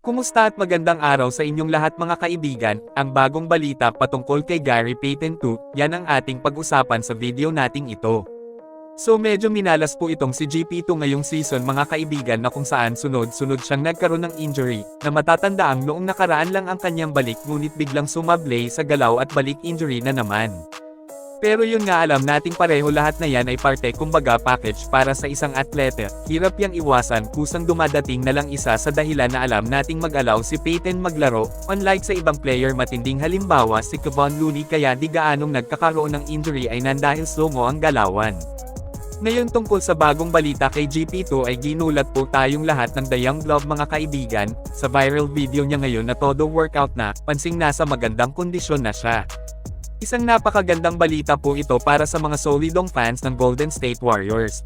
Kumusta at magandang araw sa inyong lahat mga kaibigan, ang bagong balita patungkol kay Gary Payton II, yan ang ating pag-usapan sa video nating ito. So medyo minalas po itong si GP2 ngayong season mga kaibigan na kung saan sunod-sunod siyang nagkaroon ng injury, na matatandaang noong nakaraan lang ang kanyang balik ngunit biglang sumablay sa galaw at balik injury na naman. Pero yun nga alam nating pareho lahat na yan ay parte kumbaga package para sa isang atlete, hirap yang iwasan kusang dumadating na lang isa sa dahilan na alam nating mag-allow si Payton maglaro, unlike sa ibang player matinding halimbawa si Kevon Looney kaya di gaanong nagkakaroon ng injury ay nandahil slow mo ang galawan. Ngayon tungkol sa bagong balita kay GP2 ay ginulat po tayong lahat ng The Young Glove mga kaibigan, sa viral video niya ngayon na todo workout na, pansing nasa magandang kondisyon na siya. Isang napakagandang balita po ito para sa mga solidong fans ng Golden State Warriors.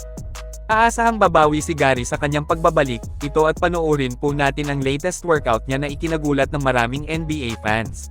Aasahang babawi si Gary sa kanyang pagbabalik, ito at panoorin po natin ang latest workout niya na ikinagulat ng maraming NBA fans.